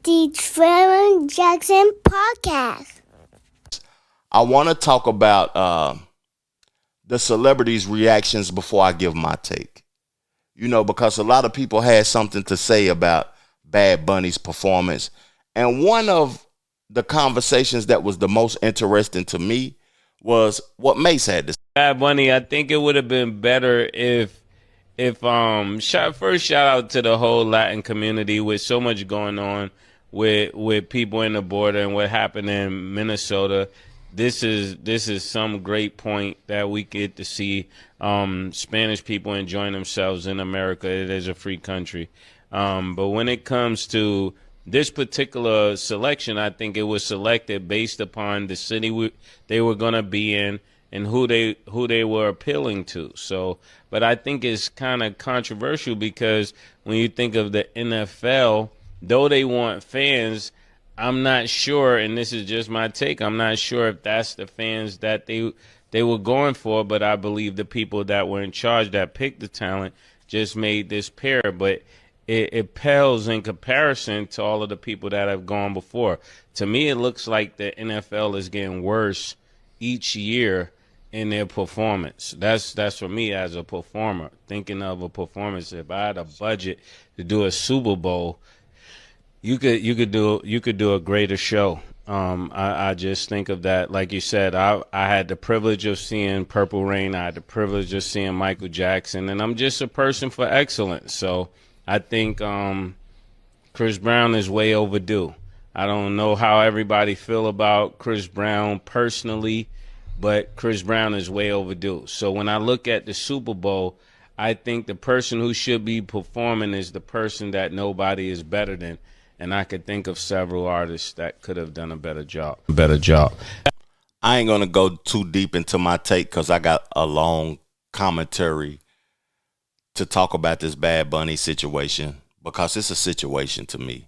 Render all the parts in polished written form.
the Trevor Jackson Podcast. I want to talk about the celebrities' reactions before I give my take. Because a lot of people had something to say about Bad Bunny's performance. And one of the conversations that was the most interesting to me was what Mace had to say. Bad Bunny, I think it would have been better if first shout out to the whole Latin community with so much going on with people in the border and what happened in Minnesota. This is some great point that we get to see Spanish people enjoying themselves in America. It is a free country. But when it comes to this particular selection, I think it was selected based upon the city they were going to be in and who they were appealing to. So, but I think it's kind of controversial because when you think of the NFL, though they want fans, I'm not sure, and this is just my take, I'm not sure if that's the fans that they were going for, but I believe the people that were in charge that picked the talent just made this pair. But it pales in comparison to all of the people that have gone before. To me, it looks like the NFL is getting worse each year in their performance. That's for me as a performer. Thinking of a performance, if I had a budget to do a Super Bowl, you could do a greater show. I just think of that, like you said, I had the privilege of seeing Purple Rain. I had the privilege of seeing Michael Jackson, and I'm just a person for excellence. So I think Chris Brown is way overdue. I don't know how everybody feel about Chris Brown personally, but Chris Brown is way overdue. So when I look at the Super Bowl, I think the person who should be performing is the person that nobody is better than. And I could think of several artists that could have done a better job. I ain't going to go too deep into my take because I got a long commentary to talk about this Bad Bunny situation because it's a situation to me.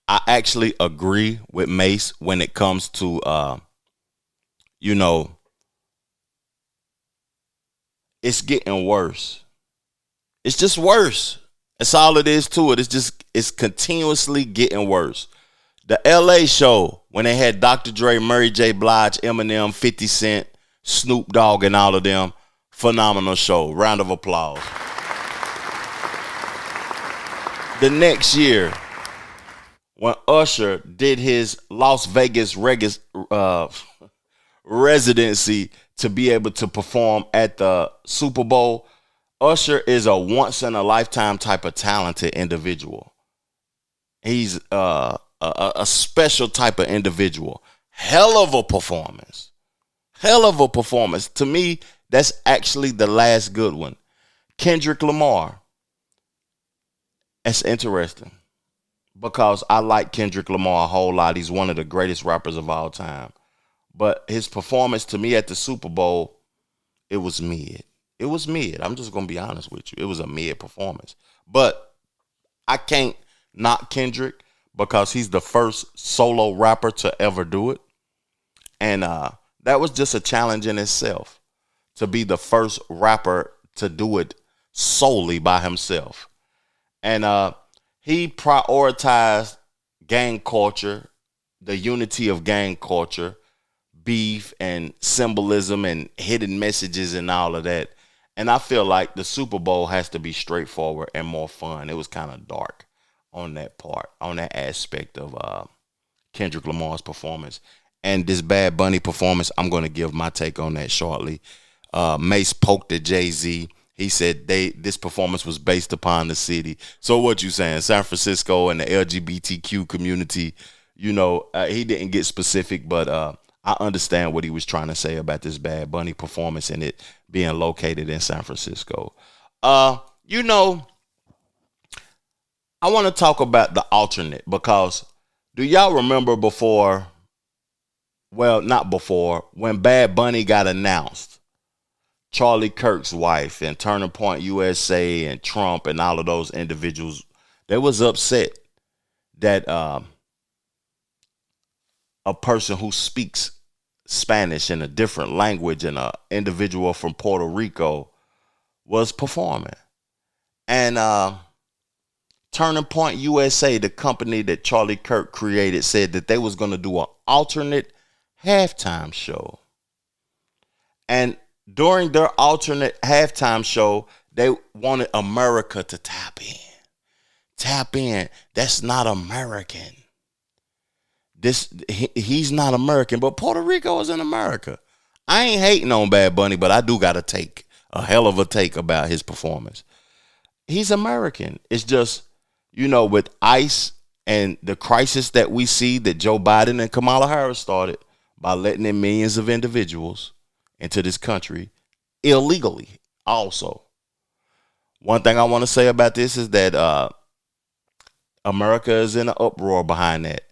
I actually agree with Mace when it comes to, it's getting worse. It's just worse. That's all it is to it. It's continuously getting worse. The LA show, when they had Dr. Dre, Mary J. Blige, Eminem, 50 Cent, Snoop Dogg, and all of them, phenomenal show. Round of applause. The next year, when Usher did his Las Vegas residency to be able to perform at the Super Bowl, Usher is a once-in-a-lifetime type of talented individual. He's a special type of individual. Hell of a performance. Hell of a performance. To me, that's actually the last good one. Kendrick Lamar. That's interesting because I like Kendrick Lamar a whole lot. He's one of the greatest rappers of all time. But his performance to me at the Super Bowl, it was mid. It was mid. I'm just going to be honest with you. It was a mid performance. But I can't knock Kendrick because he's the first solo rapper to ever do it. And that was just a challenge in itself to be the first rapper to do it solely by himself. And he prioritized gang culture, the unity of gang culture, beef and symbolism and hidden messages and all of that. And I feel like the Super Bowl has to be straightforward and more fun. It was kind of dark on that part, on that aspect of Kendrick Lamar's performance. And this Bad Bunny performance, I'm going to give my take on that shortly. Mace poked at Jay-Z. He said this performance was based upon the city. So what you saying? San Francisco and the LGBTQ community, he didn't get specific, but I understand what he was trying to say about this Bad Bunny performance and it being located in San Francisco. I want to talk about the alternate because do y'all remember when Bad Bunny got announced, Charlie Kirk's wife and Turning Point USA and Trump and all of those individuals, they was upset that a person who speaks Spanish in a different language and an individual from Puerto Rico was performing. And Turning Point USA, the company that Charlie Kirk created, said that they was going to do an alternate halftime show. And during their alternate halftime show, they wanted America to tap in. Tap in. That's not American. He's not American, but Puerto Rico is in America. I ain't hating on Bad Bunny, but I do got a hell of a take about his performance. He's American. It's just, with ICE and the crisis that we see that Joe Biden and Kamala Harris started by letting in millions of individuals into this country illegally also. One thing I want to say about this is that America is in an uproar behind that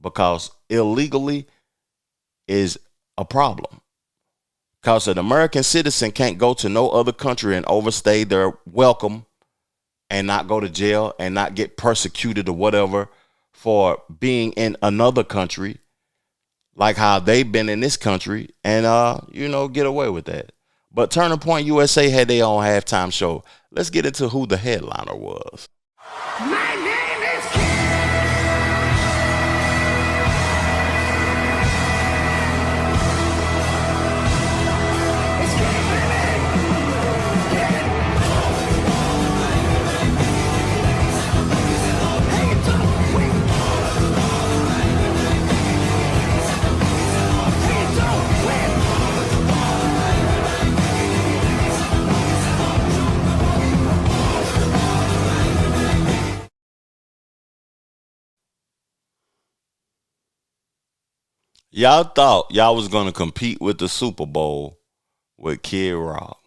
because illegally is a problem. Because an American citizen can't go to no other country and overstay their welcome and not go to jail and not get persecuted or whatever for being in another country, like how they've been in this country, and get away with that. But Turning Point USA had their own halftime show. Let's get into who the headliner was. My name is King. It's King, baby. Hey, you don't quit. Hey, you don't quit. Y'all thought y'all was going to compete with the Super Bowl with Kid Rock.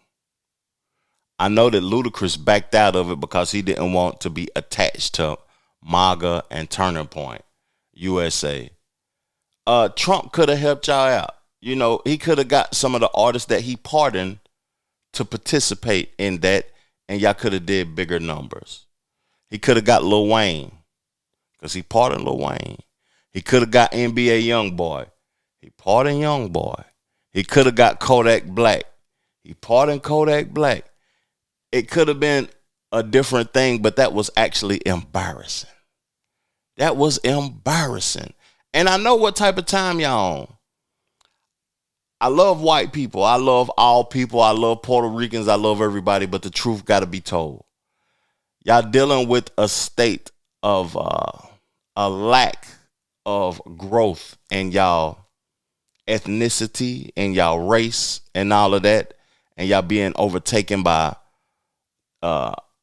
I know that Ludacris backed out of it because he didn't want to be attached to MAGA and Turning Point USA. Trump could have helped y'all out. He could have got some of the artists that he pardoned to participate in that, and y'all could have did bigger numbers. He could have got Lil Wayne because he pardoned Lil Wayne. He could have got NBA Youngboy. He pardoned Youngboy. He could have got Kodak Black. He pardoned Kodak Black. It could have been a different thing, but that was actually embarrassing. That was embarrassing. And I know what type of time y'all on. I love white people. I love all people. I love Puerto Ricans. I love everybody, but the truth got to be told. Y'all dealing with a state of a lack of growth in y'all ethnicity and y'all race and all of that, and y'all being overtaken by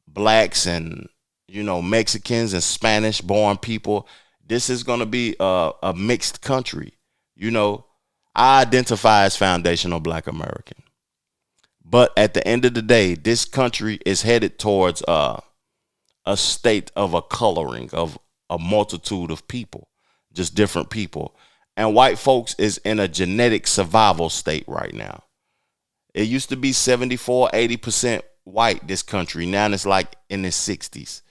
blacks and Mexicans and Spanish born people. This is going to be a mixed country. I identify as foundational Black American, but at the end of the day, this country is headed towards a state of a coloring of a multitude of people, just different people. And white folks is in a genetic survival state right now. It used to be 74, 80% white, this country. Now it's like in the 60s.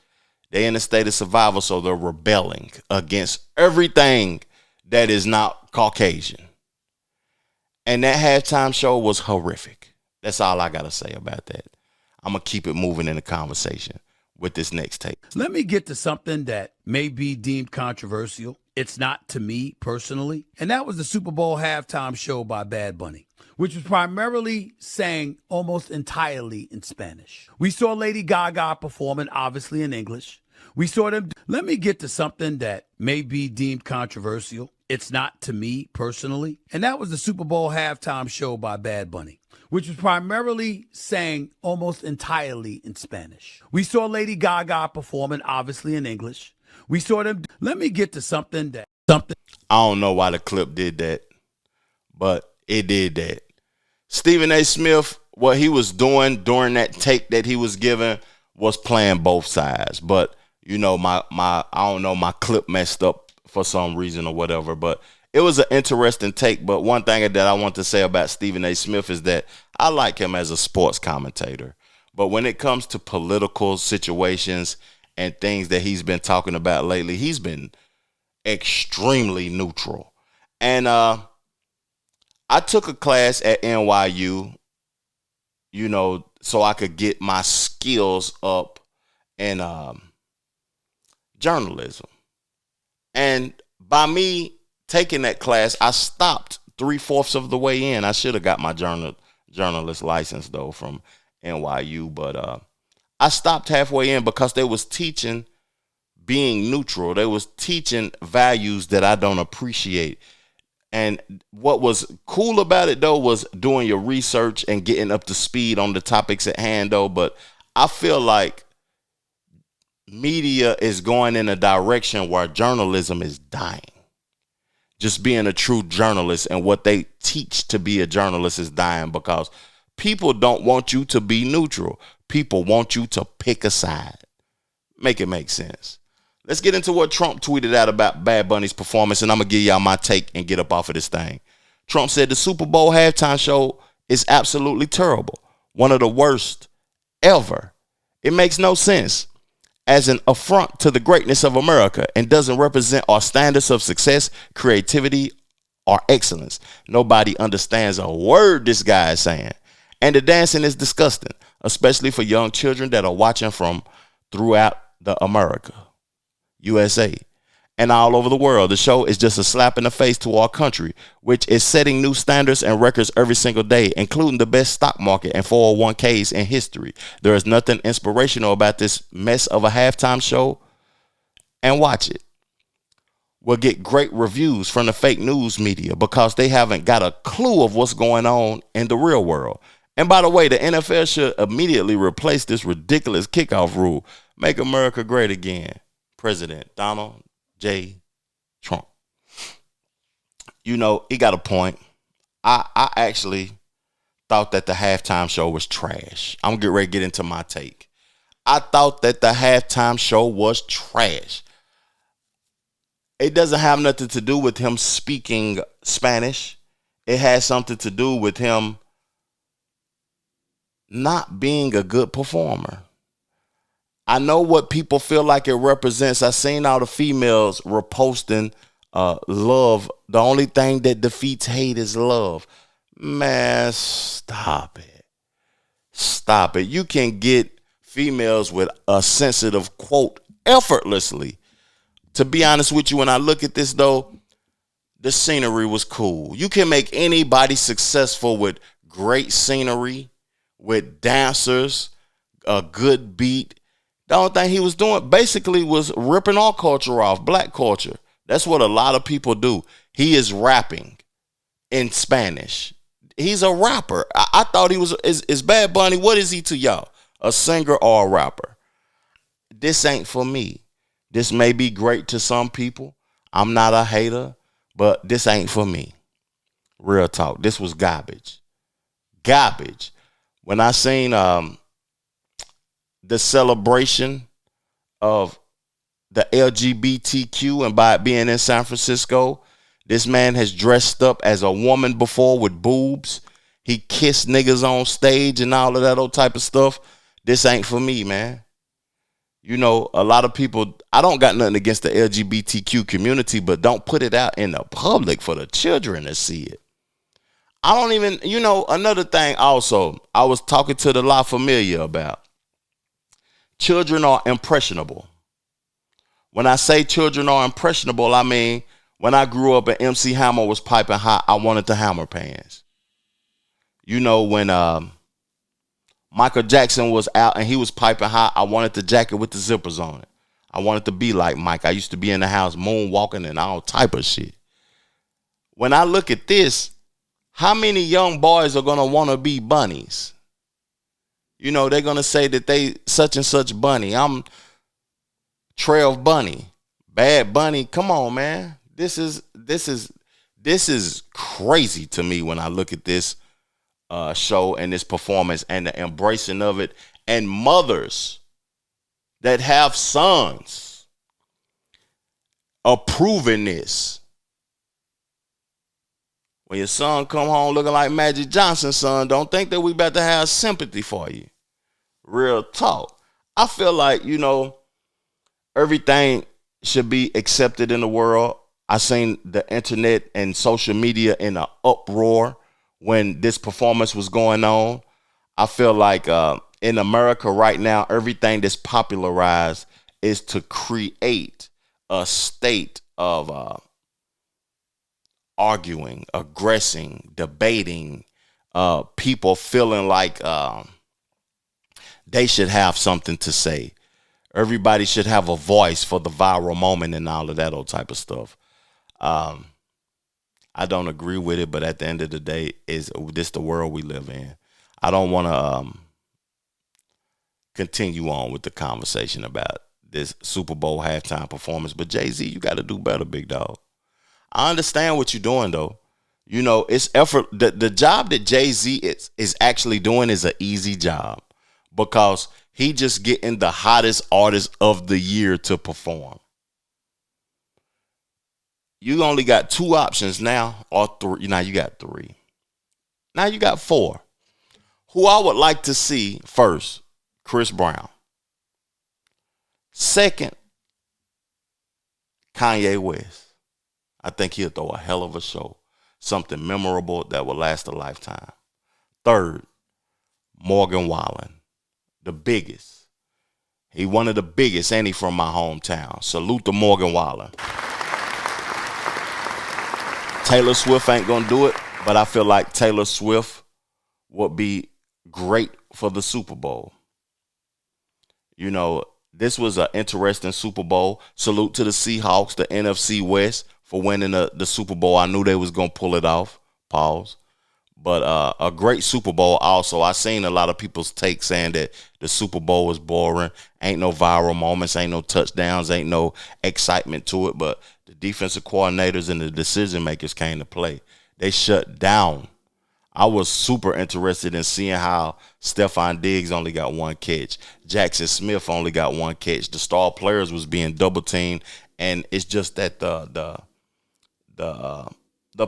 They in a state of survival, so they're rebelling against everything that is not Caucasian. And that halftime show was horrific. That's all I got to say about that. I'm going to keep it moving in the conversation with this next take. Let me get to something that may be deemed controversial. It's not to me personally. And that was the Super Bowl halftime show by Bad Bunny, which was primarily sang almost entirely in Spanish. We saw Lady Gaga performing, obviously in English. We saw them. Let me get to something that may be deemed controversial. It's not to me personally. And that was the Super Bowl halftime show by Bad Bunny, which was primarily sang almost entirely in Spanish. We saw Lady Gaga performing, obviously in English. We saw them. Let me get to something. I don't know why the clip did that, but it did that. Stephen A. Smith, what he was doing during that take that he was giving was playing both sides. But my I don't know, my clip messed up for some reason or whatever. But it was an interesting take. But one thing that I want to say about Stephen A. Smith is that I like him as a sports commentator. But when it comes to political situations and things that he's been talking about lately, he's been extremely neutral. And I took a class at NYU, so I could get my skills up and journalism. And by me taking that class, I stopped 3/4 of the way in. I should have got my journalist license though from NYU, but I stopped halfway in because they was teaching being neutral. They was teaching values that I don't appreciate. And what was cool about it though was doing your research and getting up to speed on the topics at hand though. But I feel like media is going in a direction where journalism is dying. Just being a true journalist and what they teach to be a journalist is dying because people don't want you to be neutral. People want you to pick a side. Make it make sense. Let's get into what Trump tweeted out about Bad Bunny's performance, and I'm going to give y'all my take and get up off of this thing. Trump said the Super Bowl halftime show is absolutely terrible. One of the worst ever. It makes no sense. As an affront to the greatness of America and doesn't represent our standards of success, creativity, or excellence. Nobody understands a word this guy is saying. And the dancing is disgusting, especially for young children that are watching from throughout the America, USA, and all over the world. The show is just a slap in the face to our country, which is setting new standards and records every single day, including the best stock market and 401ks in history. There is nothing inspirational about this mess of a halftime show, and watch it. We'll get great reviews from the fake news media because they haven't got a clue of what's going on in the real world. And by the way, the NFL should immediately replace this ridiculous kickoff rule. Make America great again. President Donald J. Trump. You know, he got a point. I actually thought that the halftime show was trash. I'm getting ready to get into my take. I thought that the halftime show was trash. It doesn't have nothing to do with him speaking Spanish. It has something to do with him not being a good performer. I know what people feel like it represents. I seen all the females reposting love. The only thing that defeats hate is love. Man, stop it. Stop it. You can get females with a sensitive quote effortlessly. To be honest with you, when I look at this though, the scenery was cool. You can make anybody successful with great scenery, with dancers, a good beat. The only thing he was doing basically was ripping our culture off, black culture. That's what a lot of people do. He is rapping in Spanish. He's a rapper. I thought he was, is Bad Bunny, what is he to y'all? A singer or a rapper? This ain't for me. This may be great to some people. I'm not a hater, but this ain't for me. Real talk. This was garbage. Garbage. When I seen the celebration of the LGBTQ and by it being in San Francisco, this man has dressed up as a woman before with boobs. He kissed niggas on stage and all of that old type of stuff. This ain't for me, man. You know, a lot of people, I don't got nothing against the LGBTQ community, but don't put it out in the public for the children to see it. I don't even, you know, another thing also, I was talking to the La Familia about. Children are impressionable. When I say children are impressionable, I mean, when I grew up and MC Hammer was piping hot, I wanted the Hammer pants. You know, when Michael Jackson was out and he was piping hot, I wanted the jacket with the zippers on it. I wanted to be like Mike. I used to be in the house moonwalking and all type of shit. When I look at this, how many young boys are going to want to be bunnies? You know, they're going to say that they such and such bunny. I'm Trail Bunny, Bad Bunny. Come on, man. This is crazy to me when I look at this show and this performance and the embracing of it, and mothers that have sons approving this. When your son come home looking like Magic Johnson's son, don't think that we about to have sympathy for you. Real talk. I feel like, you know, everything should be accepted in the world. I seen the internet and social media in an uproar when this performance was going on. I feel like in America right now, everything that's popularized is to create a state of arguing, aggressing, debating, people feeling like they should have something to say. Everybody should have a voice for the viral moment and all of that old type of stuff. I don't agree with it, but at the end of the day, is this the world we live in? I don't want to continue on with the conversation about this Super Bowl halftime performance, but Jay-Z, you got to do better, big dog. I understand what you're doing, though. You know, it's effort. The job that Jay-Z is actually doing is an easy job because he just getting the hottest artist of the year to perform. You only got 2 options now, or 3. Now you got 3. Now you got 4. Who I would like to see first, Chris Brown. Second, Kanye West. I think he'll throw a hell of a show. Something memorable that will last a lifetime. Third, Morgan Wallen. The biggest. He one of the biggest, and he from my hometown. Salute to Morgan Wallen. Taylor Swift ain't gonna do it, but I feel like Taylor Swift would be great for the Super Bowl. You know, this was an interesting Super Bowl. Salute to the Seahawks, the NFC West, for winning the Super Bowl. I knew they was gonna pull it off. Pause. But a great Super Bowl also. I seen a lot of people's take saying that the Super Bowl was boring. Ain't no viral moments, ain't no touchdowns, ain't no excitement to it. But the defensive coordinators and the decision makers came to play. They shut down. I was super interested in seeing how Stephon Diggs only got 1 catch. Jackson Smith only got 1 catch. The star players was being double teamed, and it's just that the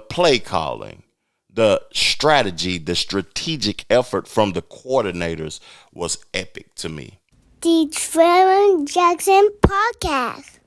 play calling, the strategy, the strategic effort from the coordinators was epic to me. The Trevor Jackson Podcast.